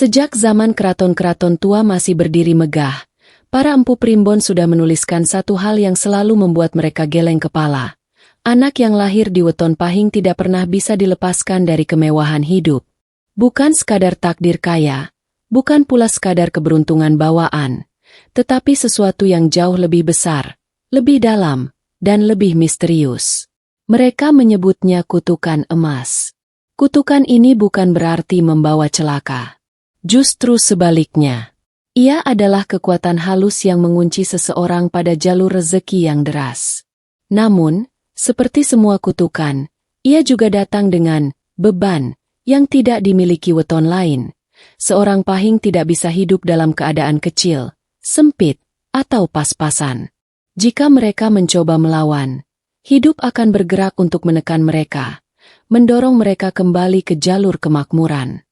Sejak zaman keraton-keraton tua masih berdiri megah, para empu primbon sudah menuliskan satu hal yang selalu membuat mereka geleng kepala. Anak yang lahir di weton pahing tidak pernah bisa dilepaskan dari kemewahan hidup. Bukan sekadar takdir kaya, bukan pula sekadar keberuntungan bawaan, tetapi sesuatu yang jauh lebih besar, lebih dalam, dan lebih misterius. Mereka menyebutnya kutukan emas. Kutukan ini bukan berarti membawa celaka. Justru sebaliknya. Ia adalah kekuatan halus yang mengunci seseorang pada jalur rezeki yang deras. Namun, seperti semua kutukan, ia juga datang dengan beban yang tidak dimiliki weton lain. Seorang pahing tidak bisa hidup dalam keadaan kecil, sempit, atau pas-pasan. Jika mereka mencoba melawan, hidup akan bergerak untuk menekan mereka, mendorong mereka kembali ke jalur kemakmuran.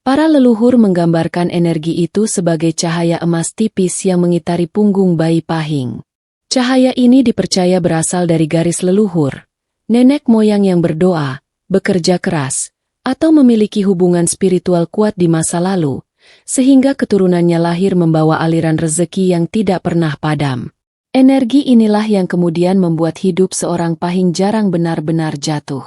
Para leluhur menggambarkan energi itu sebagai cahaya emas tipis yang mengitari punggung bayi pahing. Cahaya ini dipercaya berasal dari garis leluhur, nenek moyang yang berdoa, bekerja keras, atau memiliki hubungan spiritual kuat di masa lalu, sehingga keturunannya lahir membawa aliran rezeki yang tidak pernah padam. Energi inilah yang kemudian membuat hidup seorang pahing jarang benar-benar jatuh.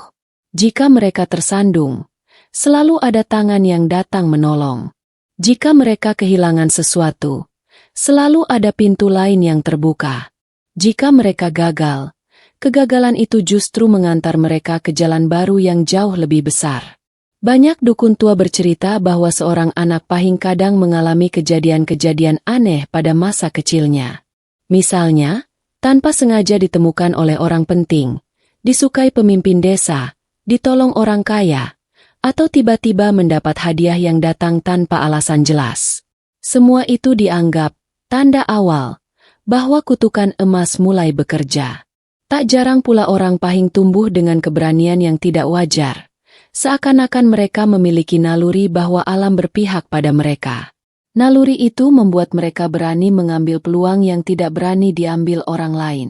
Jika mereka tersandung, selalu ada tangan yang datang menolong. Jika mereka kehilangan sesuatu, selalu ada pintu lain yang terbuka. Jika mereka gagal, kegagalan itu justru mengantar mereka ke jalan baru yang jauh lebih besar. Banyak dukun tua bercerita bahwa seorang anak pahing kadang mengalami kejadian-kejadian aneh pada masa kecilnya. Misalnya, tanpa sengaja ditemukan oleh orang penting, disukai pemimpin desa, ditolong orang kaya, atau tiba-tiba mendapat hadiah yang datang tanpa alasan jelas. Semua itu dianggap tanda awal bahwa kutukan emas mulai bekerja. Tak jarang pula orang pahing tumbuh dengan keberanian yang tidak wajar, seakan-akan mereka memiliki naluri bahwa alam berpihak pada mereka. Naluri itu membuat mereka berani mengambil peluang yang tidak berani diambil orang lain.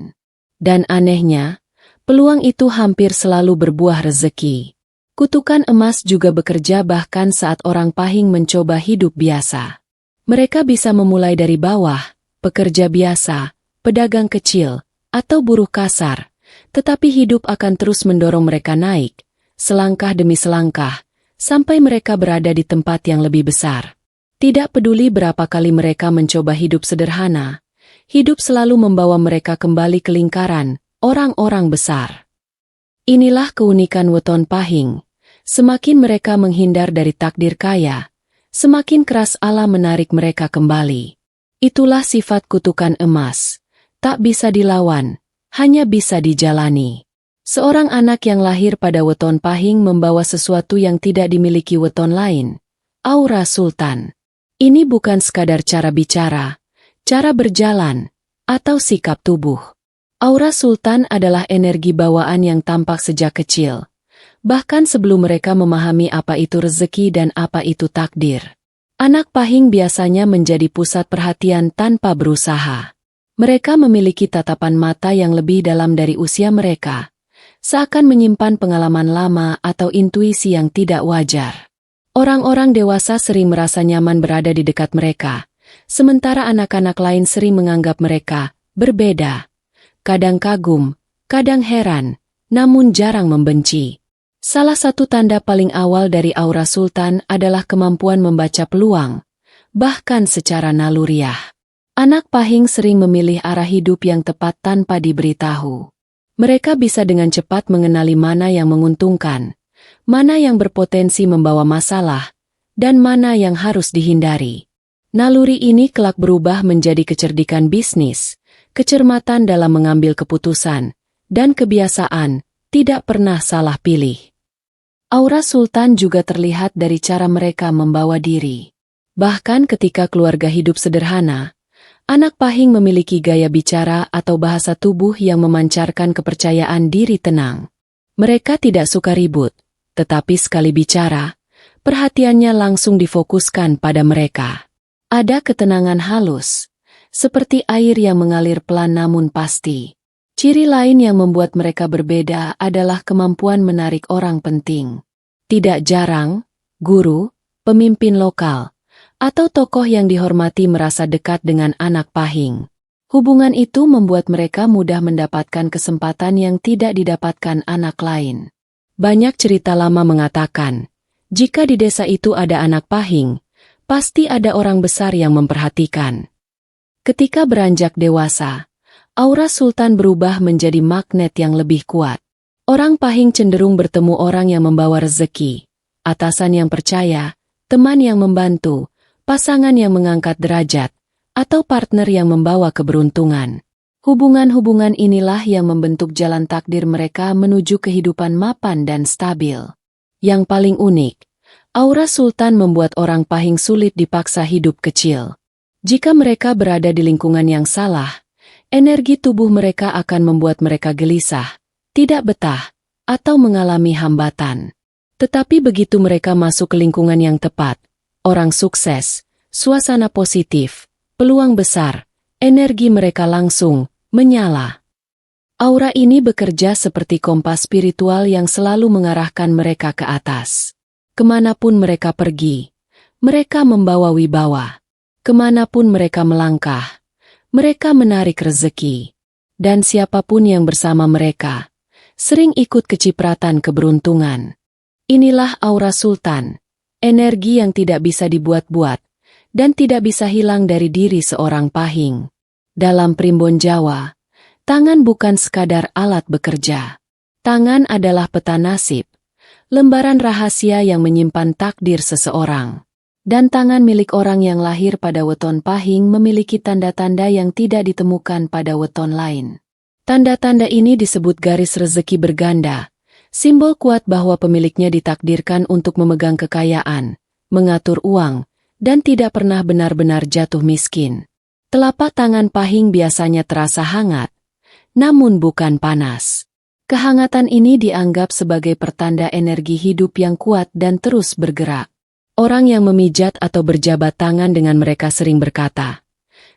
Dan anehnya, peluang itu hampir selalu berbuah rezeki. Kutukan emas juga bekerja bahkan saat orang pahing mencoba hidup biasa. Mereka bisa memulai dari bawah, pekerja biasa, pedagang kecil, atau buruh kasar, tetapi hidup akan terus mendorong mereka naik, selangkah demi selangkah, sampai mereka berada di tempat yang lebih besar. Tidak peduli berapa kali mereka mencoba hidup sederhana, hidup selalu membawa mereka kembali ke lingkaran orang-orang besar. Inilah keunikan weton pahing. Semakin mereka menghindar dari takdir kaya, semakin keras alam menarik mereka kembali. Itulah sifat kutukan emas. Tak bisa dilawan, hanya bisa dijalani. Seorang anak yang lahir pada weton pahing membawa sesuatu yang tidak dimiliki weton lain. Aura sultan. Ini bukan sekadar cara bicara, cara berjalan, atau sikap tubuh. Aura sultan adalah energi bawaan yang tampak sejak kecil. Bahkan sebelum mereka memahami apa itu rezeki dan apa itu takdir. Anak pahing biasanya menjadi pusat perhatian tanpa berusaha. Mereka memiliki tatapan mata yang lebih dalam dari usia mereka, seakan menyimpan pengalaman lama atau intuisi yang tidak wajar. Orang-orang dewasa sering merasa nyaman berada di dekat mereka, sementara anak-anak lain sering menganggap mereka berbeda. Kadang kagum, kadang heran, namun jarang membenci. Salah satu tanda paling awal dari aura sultan adalah kemampuan membaca peluang, bahkan secara naluriah. Anak pahing sering memilih arah hidup yang tepat tanpa diberitahu. Mereka bisa dengan cepat mengenali mana yang menguntungkan, mana yang berpotensi membawa masalah, dan mana yang harus dihindari. Naluri ini kelak berubah menjadi kecerdikan bisnis, kecermatan dalam mengambil keputusan, dan kebiasaan, tidak pernah salah pilih. Aura sultan juga terlihat dari cara mereka membawa diri. Bahkan ketika keluarga hidup sederhana, anak pahing memiliki gaya bicara atau bahasa tubuh yang memancarkan kepercayaan diri tenang. Mereka tidak suka ribut, tetapi sekali bicara, perhatiannya langsung difokuskan pada mereka. Ada ketenangan halus, seperti air yang mengalir pelan namun pasti. Ciri lain yang membuat mereka berbeda adalah kemampuan menarik orang penting. Tidak jarang, guru, pemimpin lokal, atau tokoh yang dihormati merasa dekat dengan anak Pahing. Hubungan itu membuat mereka mudah mendapatkan kesempatan yang tidak didapatkan anak lain. Banyak cerita lama mengatakan, jika di desa itu ada anak Pahing, pasti ada orang besar yang memperhatikan. Ketika beranjak dewasa, aura Sultan berubah menjadi magnet yang lebih kuat. Orang Pahing cenderung bertemu orang yang membawa rezeki, atasan yang percaya, teman yang membantu, pasangan yang mengangkat derajat, atau partner yang membawa keberuntungan. Hubungan-hubungan inilah yang membentuk jalan takdir mereka menuju kehidupan mapan dan stabil. Yang paling unik, aura Sultan membuat orang Pahing sulit dipaksa hidup kecil. Jika mereka berada di lingkungan yang salah, energi tubuh mereka akan membuat mereka gelisah, tidak betah, atau mengalami hambatan. Tetapi begitu mereka masuk ke lingkungan yang tepat, orang sukses, suasana positif, peluang besar, energi mereka langsung menyala. Aura ini bekerja seperti kompas spiritual yang selalu mengarahkan mereka ke atas. Kemanapun mereka pergi, mereka membawa wibawa. Kemanapun mereka melangkah, mereka menarik rezeki. Dan siapapun yang bersama mereka, sering ikut kecipratan keberuntungan. Inilah aura Sultan, energi yang tidak bisa dibuat-buat, dan tidak bisa hilang dari diri seorang Pahing. Dalam primbon Jawa, tangan bukan sekadar alat bekerja. Tangan adalah peta nasib, lembaran rahasia yang menyimpan takdir seseorang. Dan tangan milik orang yang lahir pada weton Pahing memiliki tanda-tanda yang tidak ditemukan pada weton lain. Tanda-tanda ini disebut garis rezeki berganda, simbol kuat bahwa pemiliknya ditakdirkan untuk memegang kekayaan, mengatur uang, dan tidak pernah benar-benar jatuh miskin. Telapak tangan Pahing biasanya terasa hangat, namun bukan panas. Kehangatan ini dianggap sebagai pertanda energi hidup yang kuat dan terus bergerak. Orang yang memijat atau berjabat tangan dengan mereka sering berkata,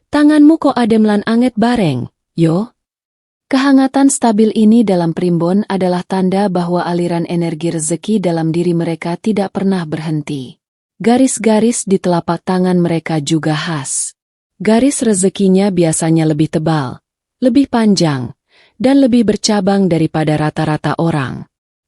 "Tanganmu kok adem lan anget bareng, yo?" Kehangatan stabil ini dalam primbon adalah tanda bahwa aliran energi rezeki dalam diri mereka tidak pernah berhenti. Garis-garis di telapak tangan mereka juga khas. Garis rezekinya biasanya lebih tebal, lebih panjang, dan lebih bercabang daripada rata-rata orang.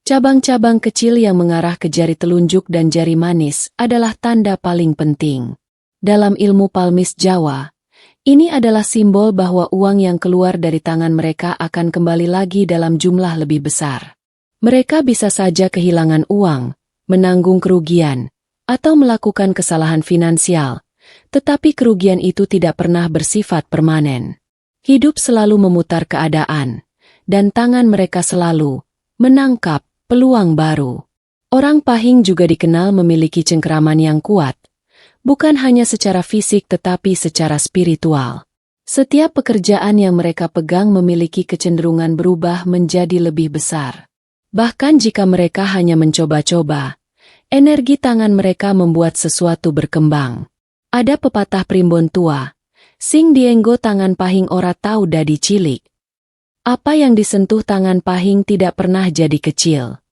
Cabang-cabang kecil yang mengarah ke jari telunjuk dan jari manis adalah tanda paling penting. Dalam ilmu palmis Jawa, ini adalah simbol bahwa uang yang keluar dari tangan mereka akan kembali lagi dalam jumlah lebih besar. Mereka bisa saja kehilangan uang, menanggung kerugian, atau melakukan kesalahan finansial, tetapi kerugian itu tidak pernah bersifat permanen. Hidup selalu memutar keadaan, dan tangan mereka selalu menangkap peluang baru. Orang Pahing juga dikenal memiliki cengkeraman yang kuat, bukan hanya secara fisik tetapi secara spiritual. Setiap pekerjaan yang mereka pegang memiliki kecenderungan berubah menjadi lebih besar. Bahkan jika mereka hanya mencoba-coba, energi tangan mereka membuat sesuatu berkembang. Ada pepatah primbon tua, "Sing dienggo tangan Pahing ora tau dadi cilik." Apa yang disentuh tangan Pahing tidak pernah jadi kecil.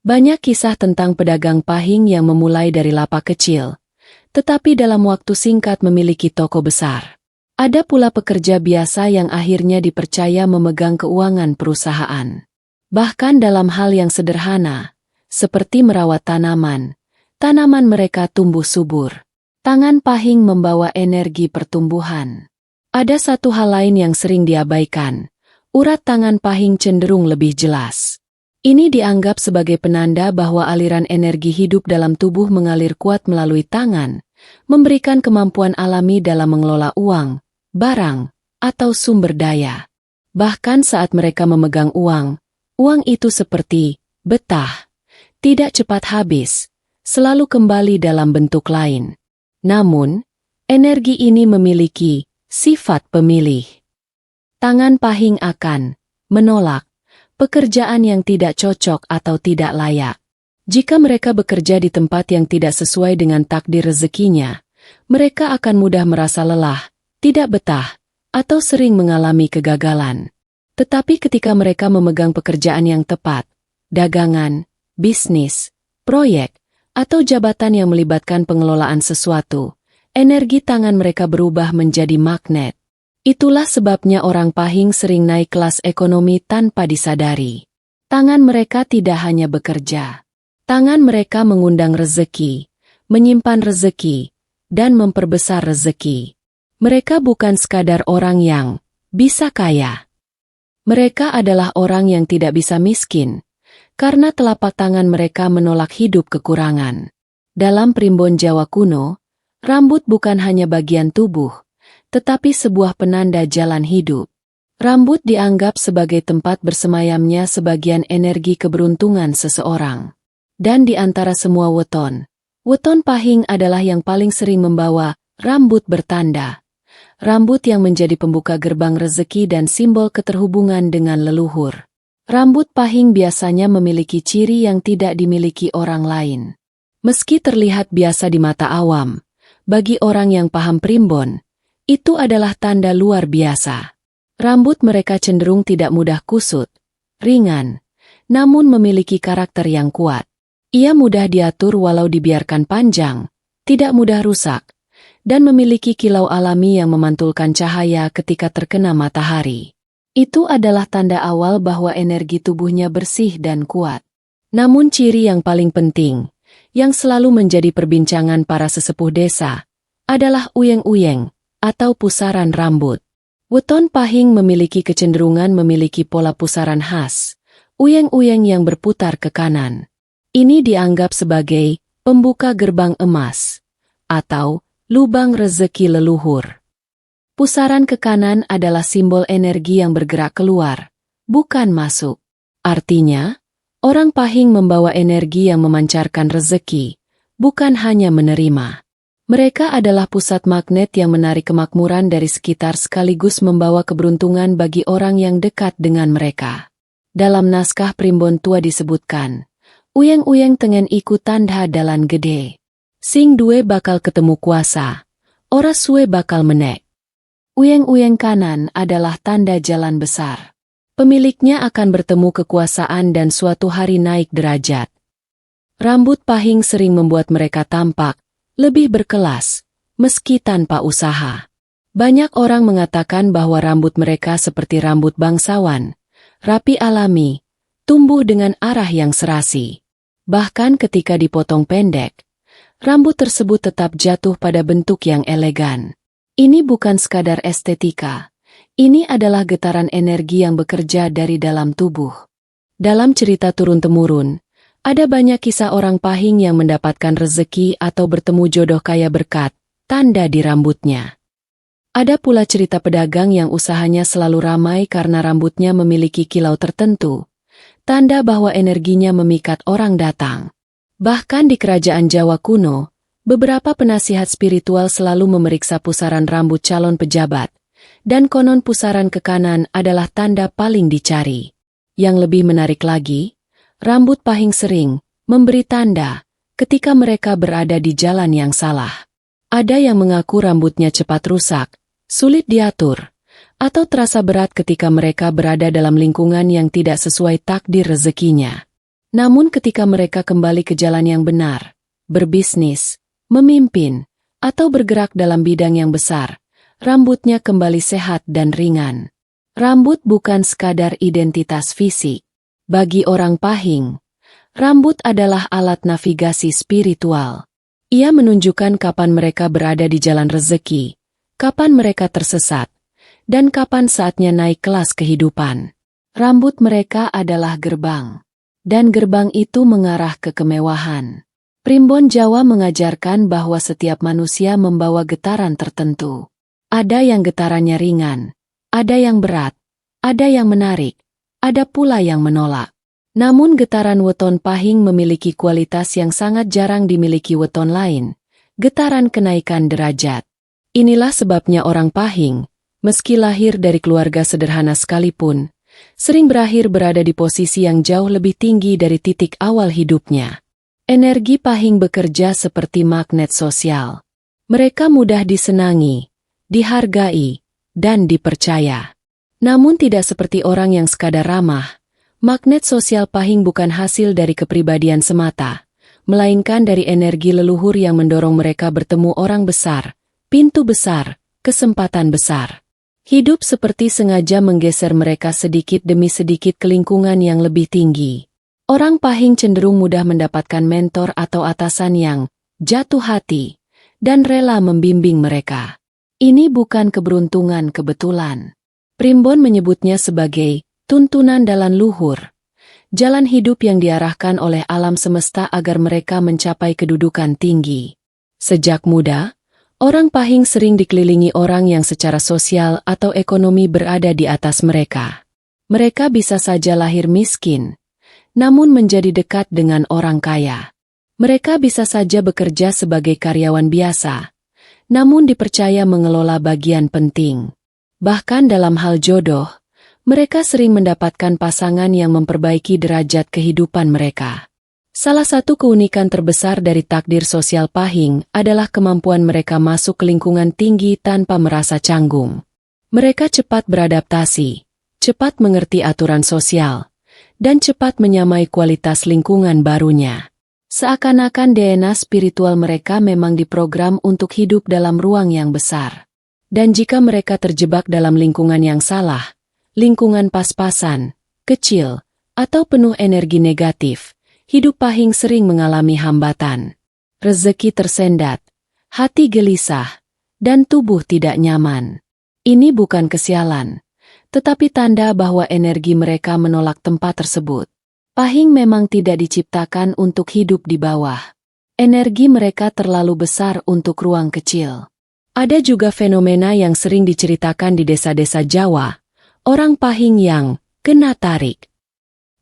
Banyak kisah tentang pedagang Pahing yang memulai dari lapak kecil, tetapi dalam waktu singkat memiliki toko besar. Ada pula pekerja biasa yang akhirnya dipercaya memegang keuangan perusahaan. Bahkan dalam hal yang sederhana, seperti merawat tanaman, tanaman mereka tumbuh subur. Tangan Pahing membawa energi pertumbuhan. Ada satu hal lain yang sering diabaikan. Urat tangan Pahing cenderung lebih jelas. Ini dianggap sebagai penanda bahwa aliran energi hidup dalam tubuh mengalir kuat melalui tangan, memberikan kemampuan alami dalam mengelola uang, barang, atau sumber daya. Bahkan saat mereka memegang uang itu seperti betah, tidak cepat habis, selalu kembali dalam bentuk lain. Namun, energi ini memiliki sifat pemilih. Tangan Pahing akan menolak pekerjaan yang tidak cocok atau tidak layak. Jika mereka bekerja di tempat yang tidak sesuai dengan takdir rezekinya, mereka akan mudah merasa lelah, tidak betah, atau sering mengalami kegagalan. Tetapi ketika mereka memegang pekerjaan yang tepat, dagangan, bisnis, proyek, atau jabatan yang melibatkan pengelolaan sesuatu, Energi tangan mereka berubah menjadi magnet. Itulah sebabnya orang Pahing sering naik kelas ekonomi tanpa disadari. Tangan mereka tidak hanya bekerja. Tangan mereka mengundang rezeki, menyimpan rezeki, dan memperbesar rezeki. Mereka bukan sekadar orang yang bisa kaya. Mereka adalah orang yang tidak bisa miskin, karena telapak tangan mereka menolak hidup kekurangan. Dalam primbon Jawa kuno, rambut bukan hanya bagian tubuh, tetapi sebuah penanda jalan hidup. Rambut dianggap sebagai tempat bersemayamnya sebagian energi keberuntungan seseorang. Dan di antara semua weton Pahing adalah yang paling sering membawa rambut bertanda. Rambut yang menjadi pembuka gerbang rezeki dan simbol keterhubungan dengan leluhur. Rambut Pahing biasanya memiliki ciri yang tidak dimiliki orang lain. Meski terlihat biasa di mata awam, bagi orang yang paham primbon, itu adalah tanda luar biasa. Rambut mereka cenderung tidak mudah kusut, ringan, namun memiliki karakter yang kuat. Ia mudah diatur walau dibiarkan panjang, tidak mudah rusak, dan memiliki kilau alami yang memantulkan cahaya ketika terkena matahari. Itu adalah tanda awal bahwa energi tubuhnya bersih dan kuat. Namun ciri yang paling penting, yang selalu menjadi perbincangan para sesepuh desa, adalah uyeng-uyeng, atau pusaran rambut. Weton Pahing memiliki kecenderungan memiliki pola pusaran khas, uyeng-uyeng yang berputar ke kanan. Ini dianggap sebagai pembuka gerbang emas, atau lubang rezeki leluhur. Pusaran ke kanan adalah simbol energi yang bergerak keluar, bukan masuk. Artinya, orang Pahing membawa energi yang memancarkan rezeki, bukan hanya menerima. Mereka adalah pusat magnet yang menarik kemakmuran dari sekitar sekaligus membawa keberuntungan bagi orang yang dekat dengan mereka. Dalam naskah primbon tua disebutkan, uyeng-uyeng tengen iku tandha dalan gede. Sing duwe bakal ketemu kuasa, ora suwe bakal menek. Uyeng-uyeng kanan adalah tanda jalan besar. Pemiliknya akan bertemu kekuasaan dan suatu hari naik derajat. Rambut Pahing sering membuat mereka tampak lebih berkelas, meski tanpa usaha. Banyak orang mengatakan bahwa rambut mereka seperti rambut bangsawan, rapi alami, tumbuh dengan arah yang serasi. Bahkan ketika dipotong pendek, rambut tersebut tetap jatuh pada bentuk yang elegan. Ini bukan sekadar estetika, ini adalah getaran energi yang bekerja dari dalam tubuh. Dalam cerita turun-temurun, ada banyak kisah orang Pahing yang mendapatkan rezeki atau bertemu jodoh kaya berkat tanda di rambutnya. Ada pula cerita pedagang yang usahanya selalu ramai karena rambutnya memiliki kilau tertentu, tanda bahwa energinya memikat orang datang. Bahkan di kerajaan Jawa kuno, beberapa penasihat spiritual selalu memeriksa pusaran rambut calon pejabat, dan konon pusaran ke kanan adalah tanda paling dicari. Yang lebih menarik lagi, rambut Pahing sering memberi tanda ketika mereka berada di jalan yang salah. Ada yang mengaku rambutnya cepat rusak, sulit diatur, atau terasa berat ketika mereka berada dalam lingkungan yang tidak sesuai takdir rezekinya. Namun ketika mereka kembali ke jalan yang benar, berbisnis, memimpin, atau bergerak dalam bidang yang besar, rambutnya kembali sehat dan ringan. Rambut bukan sekadar identitas fisik. Bagi orang Pahing, rambut adalah alat navigasi spiritual. Ia menunjukkan kapan mereka berada di jalan rezeki, kapan mereka tersesat, dan kapan saatnya naik kelas kehidupan. Rambut mereka adalah gerbang, dan gerbang itu mengarah ke kemewahan. Primbon Jawa mengajarkan bahwa setiap manusia membawa getaran tertentu. Ada yang getarannya ringan, ada yang berat, ada yang menarik, ada pula yang menolak. Namun getaran weton Pahing memiliki kualitas yang sangat jarang dimiliki weton lain, getaran kenaikan derajat. Inilah sebabnya orang Pahing, meski lahir dari keluarga sederhana sekalipun, sering berakhir berada di posisi yang jauh lebih tinggi dari titik awal hidupnya. Energi Pahing bekerja seperti magnet sosial. Mereka mudah disenangi, dihargai, dan dipercaya. Namun tidak seperti orang yang sekadar ramah, magnet sosial Pahing bukan hasil dari kepribadian semata, melainkan dari energi leluhur yang mendorong mereka bertemu orang besar, pintu besar, kesempatan besar. Hidup seperti sengaja menggeser mereka sedikit demi sedikit ke lingkungan yang lebih tinggi. Orang Pahing cenderung mudah mendapatkan mentor atau atasan yang jatuh hati dan rela membimbing mereka. Ini bukan keberuntungan kebetulan. Primbon menyebutnya sebagai tuntunan dalam luhur. Jalan hidup yang diarahkan oleh alam semesta agar mereka mencapai kedudukan tinggi. Sejak muda, orang Pahing sering dikelilingi orang yang secara sosial atau ekonomi berada di atas mereka. Mereka bisa saja lahir miskin, namun menjadi dekat dengan orang kaya. Mereka bisa saja bekerja sebagai karyawan biasa, namun dipercaya mengelola bagian penting. Bahkan dalam hal jodoh, mereka sering mendapatkan pasangan yang memperbaiki derajat kehidupan mereka. Salah satu keunikan terbesar dari takdir sosial Pahing adalah kemampuan mereka masuk ke lingkungan tinggi tanpa merasa canggung. Mereka cepat beradaptasi, cepat mengerti aturan sosial, dan cepat menyamai kualitas lingkungan barunya. Seakan-akan DNA spiritual mereka memang diprogram untuk hidup dalam ruang yang besar. Dan jika mereka terjebak dalam lingkungan yang salah, lingkungan pas-pasan, kecil, atau penuh energi negatif, hidup Pahing sering mengalami hambatan. Rezeki tersendat, hati gelisah, dan tubuh tidak nyaman. Ini bukan kesialan, tetapi tanda bahwa energi mereka menolak tempat tersebut. Pahing memang tidak diciptakan untuk hidup di bawah. Energi mereka terlalu besar untuk ruang kecil. Ada juga fenomena yang sering diceritakan di desa-desa Jawa, orang Pahing yang kena tarik.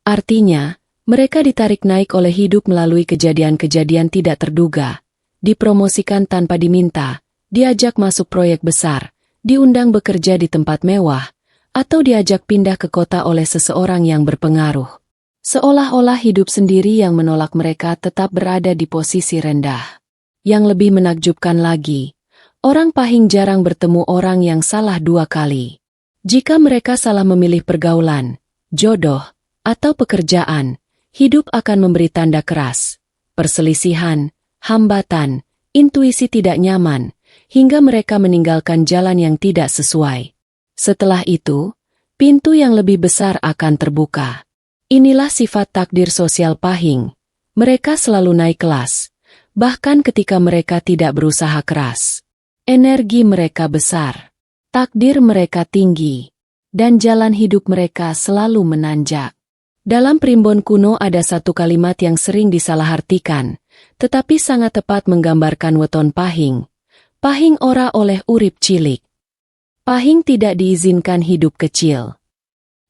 Artinya, mereka ditarik naik oleh hidup melalui kejadian-kejadian tidak terduga, dipromosikan tanpa diminta, diajak masuk proyek besar, diundang bekerja di tempat mewah, atau diajak pindah ke kota oleh seseorang yang berpengaruh. Seolah-olah hidup sendiri yang menolak mereka tetap berada di posisi rendah. Yang lebih menakjubkan lagi, orang Pahing jarang bertemu orang yang salah dua kali. Jika mereka salah memilih pergaulan, jodoh, atau pekerjaan, hidup akan memberi tanda keras, perselisihan, hambatan, intuisi tidak nyaman, hingga mereka meninggalkan jalan yang tidak sesuai. Setelah itu, pintu yang lebih besar akan terbuka. Inilah sifat takdir sosial Pahing. Mereka selalu naik kelas, bahkan ketika mereka tidak berusaha keras. Energi mereka besar, takdir mereka tinggi, dan jalan hidup mereka selalu menanjak. Dalam primbon kuno ada satu kalimat yang sering disalahartikan, tetapi sangat tepat menggambarkan weton Pahing. Pahing ora oleh urip cilik. Pahing tidak diizinkan hidup kecil.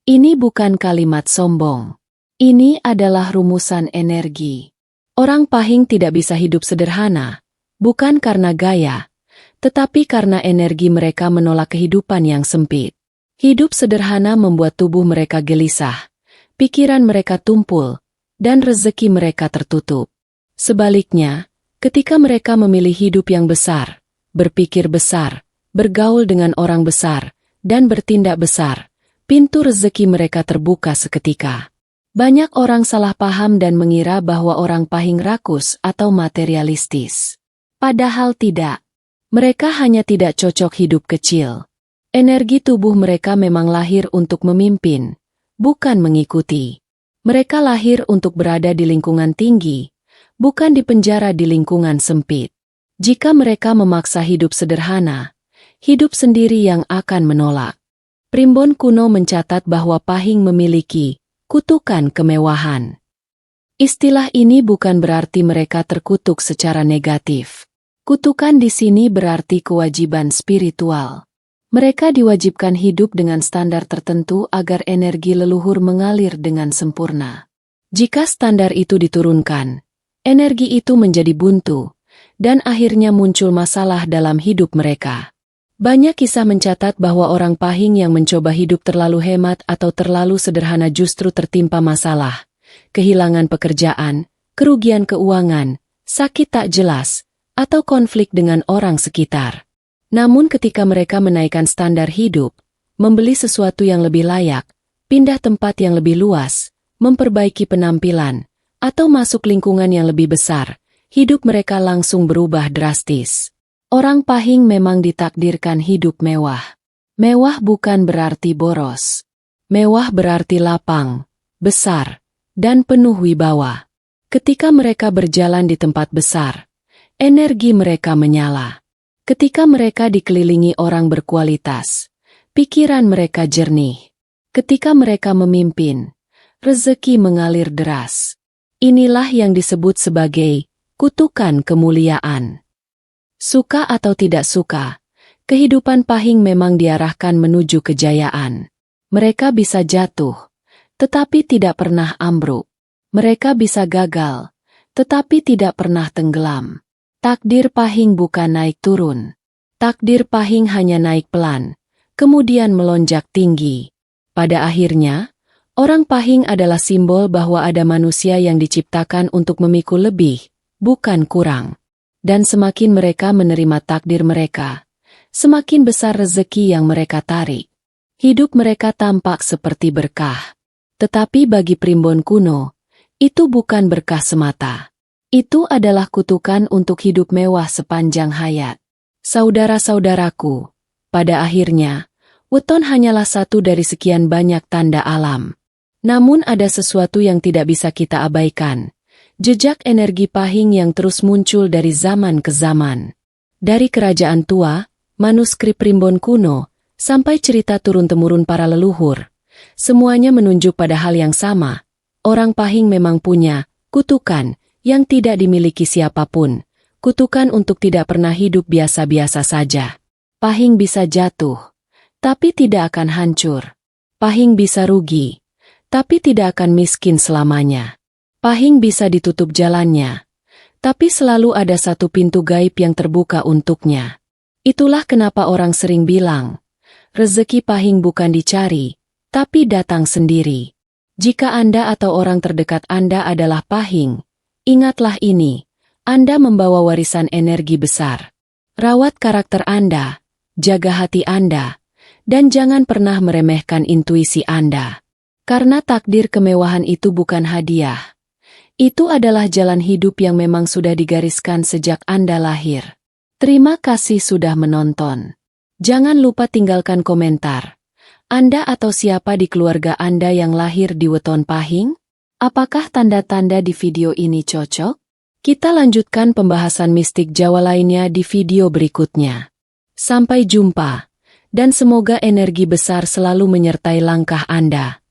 Ini bukan kalimat sombong. Ini adalah rumusan energi. Orang Pahing tidak bisa hidup sederhana, bukan karena gaya, tetapi karena energi mereka menolak kehidupan yang sempit. Hidup sederhana membuat tubuh mereka gelisah, pikiran mereka tumpul, dan rezeki mereka tertutup. Sebaliknya, ketika mereka memilih hidup yang besar, berpikir besar, bergaul dengan orang besar, dan bertindak besar, pintu rezeki mereka terbuka seketika. Banyak orang salah paham dan mengira bahwa orang Pahing rakus atau materialistis. Padahal tidak. Mereka hanya tidak cocok hidup kecil. Energi tubuh mereka memang lahir untuk memimpin, bukan mengikuti. Mereka lahir untuk berada di lingkungan tinggi, bukan dipenjara di lingkungan sempit. Jika mereka memaksa hidup sederhana, hidup sendiri yang akan menolak. Primbon kuno mencatat bahwa Pahing memiliki kutukan kemewahan. Istilah ini bukan berarti mereka terkutuk secara negatif. Kutukan di sini berarti kewajiban spiritual. Mereka diwajibkan hidup dengan standar tertentu agar energi leluhur mengalir dengan sempurna. Jika standar itu diturunkan, energi itu menjadi buntu, dan akhirnya muncul masalah dalam hidup mereka. Banyak kisah mencatat bahwa orang Pahing yang mencoba hidup terlalu hemat atau terlalu sederhana justru tertimpa masalah, kehilangan pekerjaan, kerugian keuangan, sakit tak jelas, atau konflik dengan orang sekitar. Namun ketika mereka menaikkan standar hidup, membeli sesuatu yang lebih layak, pindah tempat yang lebih luas, memperbaiki penampilan, atau masuk lingkungan yang lebih besar, hidup mereka langsung berubah drastis. Orang Pahing memang ditakdirkan hidup mewah. Mewah bukan berarti boros. Mewah berarti lapang, besar, dan penuh wibawa. Ketika mereka berjalan di tempat besar, energi mereka menyala. Ketika mereka dikelilingi orang berkualitas, pikiran mereka jernih. Ketika mereka memimpin, rezeki mengalir deras. Inilah yang disebut sebagai kutukan kemuliaan. Suka atau tidak suka, kehidupan Pahing memang diarahkan menuju kejayaan. Mereka bisa jatuh, tetapi tidak pernah ambruk. Mereka bisa gagal, tetapi tidak pernah tenggelam. Takdir Pahing bukan naik turun. Takdir Pahing hanya naik pelan, kemudian melonjak tinggi. Pada akhirnya, orang Pahing adalah simbol bahwa ada manusia yang diciptakan untuk memikul lebih, bukan kurang. Dan semakin mereka menerima takdir mereka, semakin besar rezeki yang mereka tarik. Hidup mereka tampak seperti berkah. Tetapi bagi primbon kuno, itu bukan berkah semata. Itu adalah kutukan untuk hidup mewah sepanjang hayat. Saudara-saudaraku, pada akhirnya, weton hanyalah satu dari sekian banyak tanda alam. Namun ada sesuatu yang tidak bisa kita abaikan. Jejak energi Pahing yang terus muncul dari zaman ke zaman. Dari kerajaan tua, manuskrip primbon kuno, sampai cerita turun-temurun para leluhur. Semuanya menunjuk pada hal yang sama. Orang Pahing memang punya kutukan yang tidak dimiliki siapapun. Kutukan untuk tidak pernah hidup biasa-biasa saja. Pahing bisa jatuh, tapi tidak akan hancur. Pahing bisa rugi, tapi tidak akan miskin selamanya. Pahing bisa ditutup jalannya, tapi selalu ada satu pintu gaib yang terbuka untuknya. Itulah kenapa orang sering bilang, rezeki Pahing bukan dicari, tapi datang sendiri. Jika Anda atau orang terdekat Anda adalah Pahing, ingatlah ini, Anda membawa warisan energi besar. Rawat karakter Anda, jaga hati Anda, dan jangan pernah meremehkan intuisi Anda. Karena takdir kemewahan itu bukan hadiah. Itu adalah jalan hidup yang memang sudah digariskan sejak Anda lahir. Terima kasih sudah menonton. Jangan lupa tinggalkan komentar. Anda atau siapa di keluarga Anda yang lahir di weton Pahing? Apakah tanda-tanda di video ini cocok? Kita lanjutkan pembahasan mistik Jawa lainnya di video berikutnya. Sampai jumpa, dan semoga energi besar selalu menyertai langkah Anda.